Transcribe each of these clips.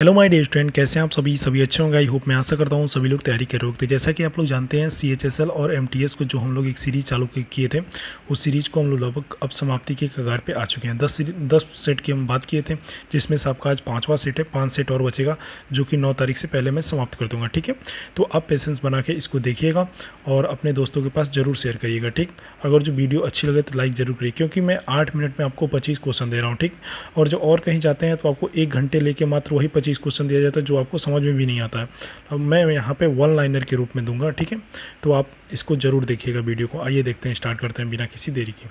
Hello my dear student, कैसे हैं आप सभी अच्छे होंगे। आई होप मैं आशा करता हूँ सभी लोग तैयारी कर रहे होते। जैसा कि आप लोग जानते हैं CHSL और MTS को जो हम लोग एक सीरीज़ चालू किए थे, उस सीरीज़ को हम लोग लगभग अब समाप्ति के कगार पे आ चुके हैं। 10 सेट की हम बात किए थे, जिसमें से आपका आज 5वां सेट है। 5 सेट और बचेगा, जो कि 9 तारीख से पहले मैं समाप्त कर दूँगा। ठीक है, तो आप पेशेंस बना के इसको देखिएगा और अपने दोस्तों के पास ज़रूर शेयर करिएगा। ठीक, अगर जो वीडियो अच्छी लगे तो लाइक ज़रूर करिए, क्योंकि मैं 8 मिनट में आपको 25 क्वेश्चन दे रहा हूँ। ठीक, और जो और कहीं जाते हैं तो आपको 1 घंटे लेके मात्र वही 25 क्वेश्चन दिया जाता है, जो आपको समझ में भी नहीं आता है। अब मैं यहाँ पे वन लाइनर के रूप में दूंगा। ठीक है, तो आप इसको ज़रूर देखिएगा वीडियो को। आइए देखते हैं, स्टार्ट करते हैं बिना किसी देरी के।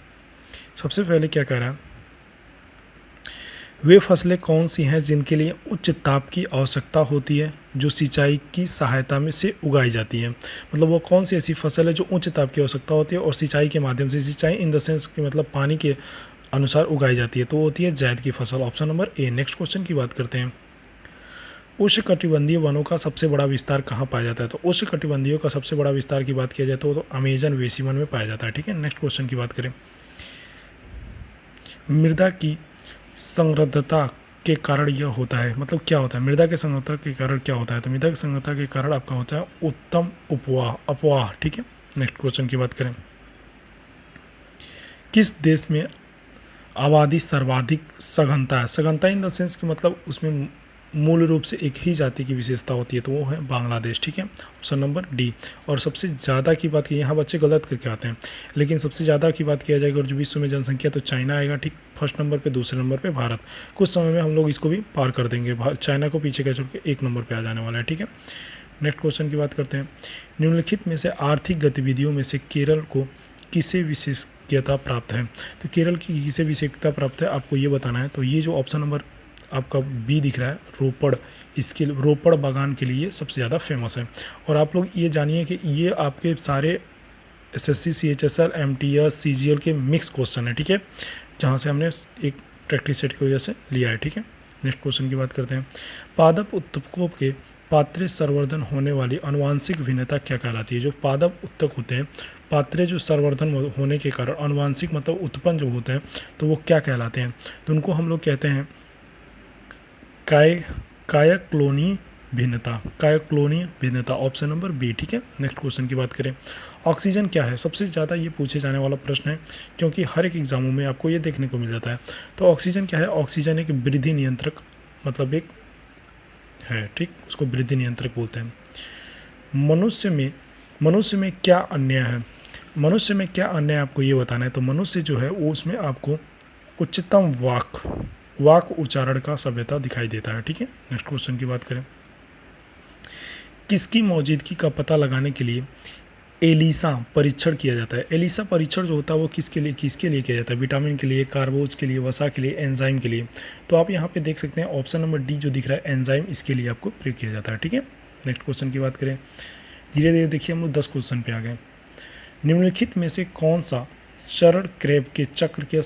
सबसे पहले क्या कह रहा है, वे फसलें कौन सी हैं जिनके लिए उच्च ताप की आवश्यकता होती है, जो सिंचाई की सहायता में से उगाई जाती है। मतलब वो कौन सी ऐसी फसल है जो उच्च ताप की आवश्यकता होती है और सिंचाई के माध्यम से, सिंचाई इन द सेंस कि मतलब पानी के अनुसार उगाई जाती है, तो वो होती है जायद की फसल। Option number A. Next question की बात करते हैं, उष्णकटिबंधीय वनों का सबसे बड़ा विस्तार कहाँ पाया जाता है। तो उष्णकटिबंधीय का सबसे बड़ा विस्तार की बात किया जाए तो अमेजन वेसी वन में पाया जाता है। ठीक है, नेक्स्ट क्वेश्चन की बात करें, मृदा की संरद्धता के कारण यह होता है। मतलब क्या होता है मृदा के संरद्धता के कारण, क्या होता है। तो मृदा की संरद्धता के कारण आपका होता है उत्तम अपवाह। ठीक है, नेक्स्ट क्वेश्चन की बात करें, किस देश में आबादी सर्वाधिक सघनता है। सघनता इन द सेंस कि मतलब उसमें मूल रूप से एक ही जाति की विशेषता होती है, तो वो है बांग्लादेश। ठीक है, ऑप्शन नंबर डी। और सबसे ज़्यादा की बात की, यहाँ बच्चे गलत करके आते हैं, लेकिन सबसे ज़्यादा की बात किया जाएगा और जो विश्व में जनसंख्या, तो चाइना आएगा। ठीक, फर्स्ट नंबर पे, दूसरे नंबर पे भारत। कुछ समय में हम लोग इसको भी पार कर देंगे, चाइना को पीछे कर छोड़ के 1 नंबर पर आ जाने वाला है। ठीक है, नेक्स्ट क्वेश्चन की बात करते हैं, निम्नलिखित में से आर्थिक गतिविधियों में से केरल को किसे विशेषज्ञता प्राप्त है। तो केरल की किसे विशेषज्ञता प्राप्त है, आपको ये बताना है। तो ये जो ऑप्शन नंबर आपका बी दिख रहा है, रोपड़, इसके रोपड़ बागान के लिए सबसे ज़्यादा फेमस है। और आप लोग ये जानिए कि ये आपके सारे SSC CHSL MTS CGL के मिक्स क्वेश्चन है। ठीक है, जहाँ से हमने एक प्रैक्टिस सेट की वजह से लिया है। ठीक है, नेक्स्ट क्वेश्चन की बात करते हैं, पादप उत्तकों के पात्रे संवर्धन होने वाली आनुवांशिक भिन्नता क्या कहलाती है। जो पादप उत्तक होते हैं, पात्रे जो संवर्धन होने के कारण आनुवांशिक मतलब उत्पन्न जो होते हैं, तो वो क्या कहलाते हैं। तो उनको हम लोग कहते हैं कायक्लोनी भिन्नता। Option number B. ठीक है, नेक्स्ट क्वेश्चन की बात करें, ऑक्सीजन क्या है। सबसे ज़्यादा ये पूछे जाने वाला प्रश्न है, क्योंकि हर एक एग्जामों में आपको ये देखने को मिल जाता है। तो ऑक्सीजन क्या है, ऑक्सीजन एक वृद्धि नियंत्रक मतलब एक है। ठीक, उसको वृद्धि नियंत्रक बोलते हैं। मनुष्य में क्या अन्य है। मनुष्य में क्या अन्य है आपको ये बताना है। तो मनुष्य जो है वो, उसमें आपको उच्चतम वाक उच्चारण का सभ्यता दिखाई देता है। ठीक है, नेक्स्ट क्वेश्चन की बात करें, किसकी मौजूदगी का पता लगाने के लिए एलिसा परीक्षण किया जाता है। एलिसा परीक्षण जो होता है वो किसके लिए किया जाता है। विटामिन के लिए, कार्बोज के लिए, वसा के लिए, एंजाइम के लिए। तो आप यहाँ पे देख सकते हैं ऑप्शन नंबर डी जो दिख रहा है, एंजाइम, इसके लिए आपको प्रयोग किया जाता है। ठीक है, नेक्स्ट क्वेश्चन की बात करें, धीरे धीरे देखिए हम लोग 10 क्वेश्चन पे आ गए। निम्नलिखित में से कौन सा चरण क्रैब के चक्र के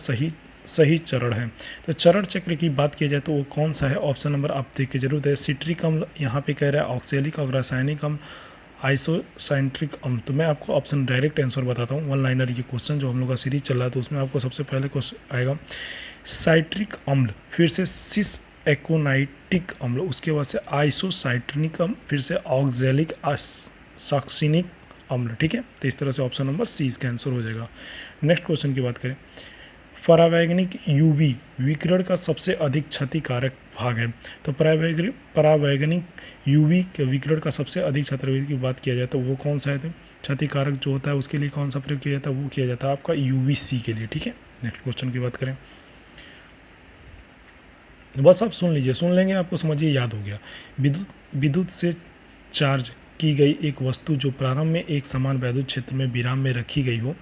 सही चरण है। तो चरण चक्र की बात की जाए तो वो कौन सा है। ऑप्शन नंबर आप देख के जरूर है, सिट्रिक अम्ल यहाँ पे कह रहा है, ऑक्सैलिक और रासायनिक अम्ल, आइसोसाइंट्रिक अम्ल। तो मैं आपको ऑप्शन डायरेक्ट आंसर बताता हूँ। वन लाइनर ये क्वेश्चन जो हम लोग का सीरीज चल रहा है, तो उसमें आपको सबसे पहले क्वेश्चन आएगा साइट्रिक अम्ल, फिर से सिस एकोनाइटिक अम्ल, उसके बाद से आइसोसाइट्रिक अम्ल, फिर से ऑक्सैलिक सक्सिनिक अम्ल। ठीक है, तो इस तरह से ऑप्शन नंबर सी इसका आंसर हो जाएगा। नेक्स्ट क्वेश्चन की बात करें, परावैगनिक UV विकिरण का सबसे अधिक क्षतिकारक भाग है। तो परावैगनिक UV के विकिरण का सबसे अधिक क्षतिकारक की बात किया जाए तो वो कौन सा है। तो क्षतिकारक जो होता है उसके लिए कौन सा प्रयोग किया जाता है, वो किया जाता है आपका UVC के लिए। ठीक है, नेक्स्ट क्वेश्चन की बात करें, बस आप सुन लीजिए, सुन लेंगे आपको समझिए याद हो गया। विद्युत से चार्ज की गई एक वस्तु जो प्रारंभ में एक समान वैद्युत क्षेत्र में विराम में रखी गई हो,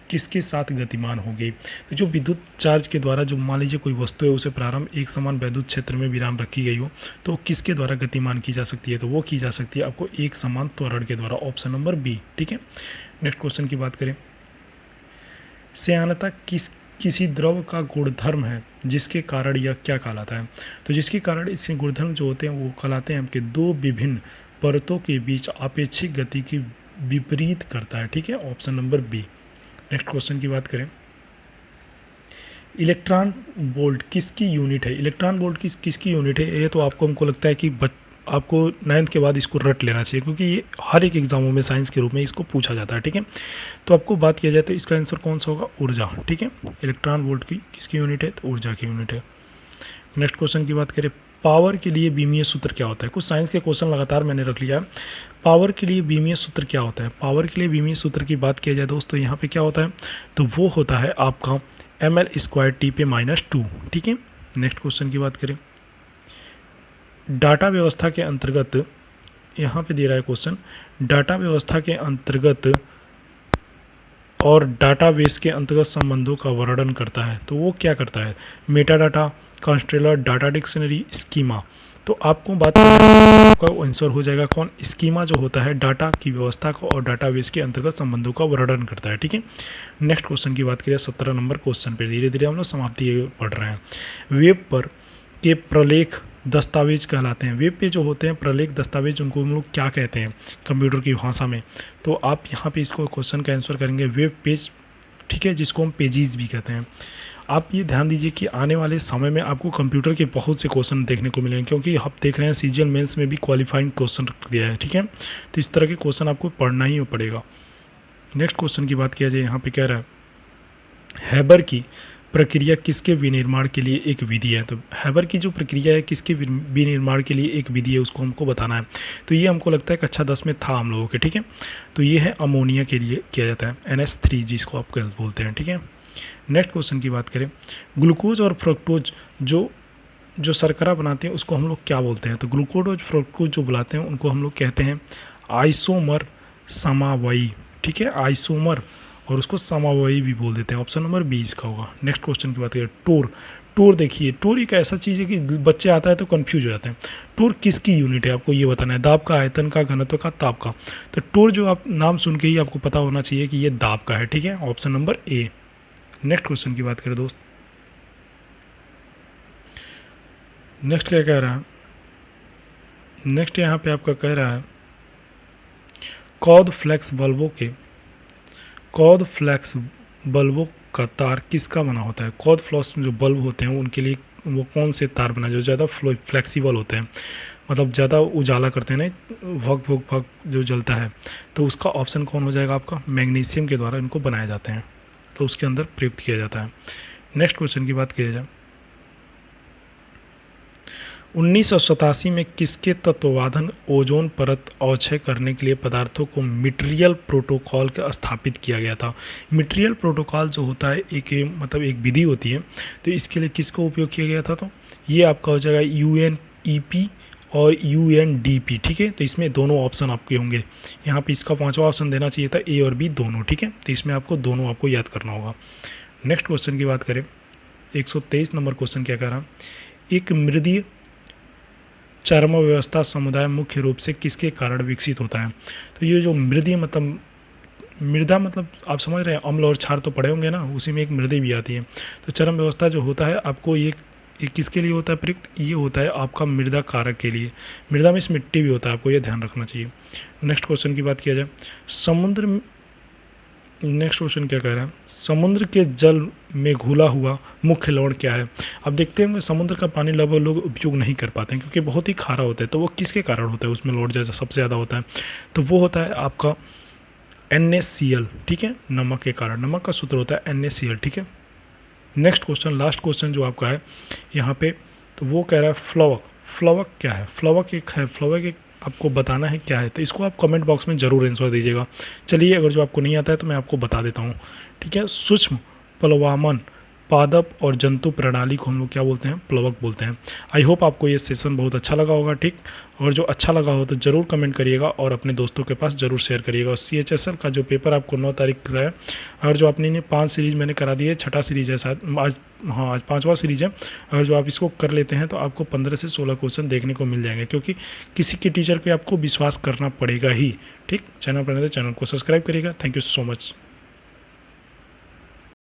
किसके साथ गतिमान हो गई। तो जो विद्युत चार्ज के द्वारा, जो मान लीजिए कोई वस्तु है उसे प्रारंभ एक समान वैद्युत क्षेत्र में विराम रखी गई हो, तो किसके द्वारा गतिमान की जा सकती है। तो वो की जा सकती है आपको एक समान त्वरण के द्वारा। Option number B. ठीक है, नेक्स्ट क्वेश्चन की बात करें, श्यानता किसी द्रव का गुणधर्म है जिसके कारण यह क्या कहलाता है। तो जिसके कारण इसके गुणधर्म जो होते हैं वो कहलाते हैं आपके दो विभिन्न परतों के बीच आपेक्षिक गति की विपरीत करता है। ठीक है, option number B. Next question की बात करें, इलेक्ट्रॉन वोल्ट किसकी यूनिट है? इलेक्ट्रॉन वोल्ट किसकी यूनिट है? ये तो आपको हमको लगता है कि आपको 9th के बाद इसको रट लेना चाहिए, क्योंकि ये हर एक एग्जामों में साइंस के रूप में इसको पूछा जाता है, ठीक है। तो आपको बात किया जाए तो इसका आंसर कौन सा होगा? ऊर्जा, ठीक है। इलेक्ट्रॉन वोल्ट की किसकी यूनिट है? तो ऊर्जा की यूनिट है। नेक्स्ट क्वेश्चन की बात करें, पावर के लिए बीमीय सूत्र क्या होता है? कुछ साइंस के क्वेश्चन लगातार मैंने रख लिया है। पावर के लिए बीमीय सूत्र क्या होता है? पावर के लिए बीमीय सूत्र की बात किया जाए दोस्तों, यहाँ पे क्या होता है? तो वो होता है आपका ml² T पे -2, ठीक है। नेक्स्ट क्वेश्चन की बात करें, डाटा व्यवस्था के अंतर्गत, यहाँ पे दे रहा है क्वेश्चन, डाटा व्यवस्था के अंतर्गत और डाटाबेस के अंतर्गत संबंधों का वर्णन करता है। तो वो क्या करता है? Metadata, controller, data dictionary, schema. तो आपको बात करना आपका आंसर हो जाएगा कौन? स्कीमा जो होता है डाटा की व्यवस्था को और डाटाबेस के अंतर्गत संबंधों का वर्णन करता है, ठीक है। नेक्स्ट क्वेश्चन की बात करें, 17 नंबर क्वेश्चन पर धीरे धीरे हम लोग समाप्ति पढ़ रहे हैं। वेब पर के प्रलेख दस्तावेज कहलाते हैं। वेब पे जो होते हैं प्रलेख दस्तावेज, उनको हम लोग क्या कहते हैं कंप्यूटर की भाषा में? तो आप यहाँ पे इसको क्वेश्चन का आंसर करेंगे वेब पेज, ठीक है, जिसको हम पेजेस भी कहते हैं। आप ये ध्यान दीजिए कि आने वाले समय में आपको कंप्यूटर के बहुत से क्वेश्चन देखने को मिलेंगे, क्योंकि आप देख रहे हैं सीजीएल मेंस में भी क्वालिफाइंग क्वेश्चन रख दिया है, ठीक है। तो इस तरह के क्वेश्चन आपको पढ़ना ही पड़ेगा। नेक्स्ट क्वेश्चन की बात किया जाए, यहाँ पे कह रहा है हैबर की प्रक्रिया किसके विनिर्माण के लिए एक विधि है? तो हैबर की जो प्रक्रिया है किसके विनिर्माण के लिए एक विधि है, उसको हमको बताना है। तो ये हमको लगता है कक्षा 10 में था हम लोगों के, ठीक है। तो ये है अमोनिया के लिए किया जाता है, NH3 जिसको आप बोलते हैं, ठीक है। नेक्स्ट क्वेश्चन की बात करें, ग्लूकोज और फ्रक्टोज जो शर्करा बनाते हैं उसको हम लोग क्या बोलते हैं? तो ग्लूकोज और फ्रक्टोज जो बुलाते हैं उनको हम लोग कहते हैं आइसोमर समवायी, ठीक है, आइसोमर, और उसको समवायी भी बोल देते हैं। ऑप्शन नंबर 20 का होगा। नेक्स्ट क्वेश्चन की बात करें, टोर। टोर देखिए, टोर एक ऐसा चीज़ है कि बच्चे आता है तो कंफ्यूज हो जाते हैं। टोर किसकी यूनिट है? आपको ये बताना है, दाब का, आयतन का, घनत्व का, ताप का। तो टोर जो आप नाम सुन के ही आपको पता होना चाहिए कि ये दाब का है, ठीक है। Option number A. Next question की बात करें दोस्त, नेक्स्ट क्या कह रहा है? नेक्स्ट यहाँ पे आपका कह रहा है कॉर्ड फ्लेक्स बल्बों का तार किसका बना होता है? कॉर्ड फ्लेक्स जो बल्ब होते हैं उनके लिए वो कौन से तार बना जो ज़्यादा फ्लेक्सिबल होते हैं, मतलब ज़्यादा उजाला करते हैं ना, भग जो जलता है। तो उसका ऑप्शन कौन हो जाएगा आपका? मैग्नीशियम के द्वारा इनको बनाए जाते हैं, तो उसके अंदर प्रयुक्त किया जाता है। नेक्स्ट क्वेश्चन की बात की जाए, 1987 में किसके तत्वावधान ओजोन परत अवक्षय करने के लिए पदार्थों को मटेरियल प्रोटोकॉल का स्थापित किया गया था? मटेरियल प्रोटोकॉल जो होता है एक विधि होती है, तो इसके लिए किसको उपयोग किया गया था? तो ये आपका हो जाएगा UNEP और UNDP, ठीक है। तो इसमें दोनों ऑप्शन आपके होंगे, यहाँ पे इसका 5वां ऑप्शन देना चाहिए था, ए और बी दोनों, ठीक है। तो इसमें आपको दोनों आपको याद करना होगा। नेक्स्ट क्वेश्चन की बात करें, 123 नंबर क्वेश्चन क्या कह रहा है, एक मृदीय चर्म व्यवस्था समुदाय मुख्य रूप से किसके कारण विकसित होता है? तो ये जो मृदीय मतलब मृदा मतलब आप समझ रहे हैं, अम्ल और क्षार तो पढ़े होंगे ना, उसी में एक मृदे भी आती है। तो चर्म व्यवस्था जो होता है आपको ये किसके लिए होता है प्रयुक्त? ये होता है आपका मृदा कारक के लिए। मृदा में इस मिट्टी भी होता है, आपको ये ध्यान रखना चाहिए। नेक्स्ट क्वेश्चन की बात किया जाए, नेक्स्ट क्वेश्चन क्या कह रहा है, समुद्र के जल में घुला हुआ मुख्य लवण क्या है? अब देखते हैं समुद्र का पानी लगभग लोग उपयोग नहीं कर पाते हैं क्योंकि बहुत ही खारा होता है। तो वो किसके कारण होता है? उसमें लवण जैसा सबसे ज़्यादा होता है, तो वो होता है आपका NaCl, ठीक है, नमक के कारण। नमक का सूत्र होता है NaCl, ठीक है। नेक्स्ट क्वेश्चन, लास्ट क्वेश्चन जो आपका है यहाँ पे, तो वो कह रहा है फ्लवक क्या है? फ्लवक एक आपको बताना है क्या है, तो इसको आप कमेंट बॉक्स में ज़रूर आंसर दीजिएगा। चलिए, अगर जो आपको नहीं आता है तो मैं आपको बता देता हूँ, ठीक है। सूक्ष्म प्लवामन पादप और जंतु प्रणाली को हम लोग क्या बोलते हैं? प्लवक बोलते हैं। आई होप आपको ये सेशन बहुत अच्छा लगा होगा, ठीक। और जो अच्छा लगा हो तो ज़रूर कमेंट करिएगा और अपने दोस्तों के पास ज़रूर शेयर करिएगा। और CHSL का जो पेपर आपको 9 तारीख का है, और जो आपने 5 सीरीज़ मैंने करा दी है, 6ठा सीरीज़ है शायद, आज 5वां सीरीज़ है। अगर जो आप इसको कर लेते हैं तो आपको 15 से 16 क्वेश्चन देखने को मिल जाएंगे, क्योंकि किसी के टीचर पे आपको विश्वास करना पड़ेगा ही, ठीक। चैनल पर नहीं तो चैनल को सब्सक्राइब करिएगा। Thank you so much.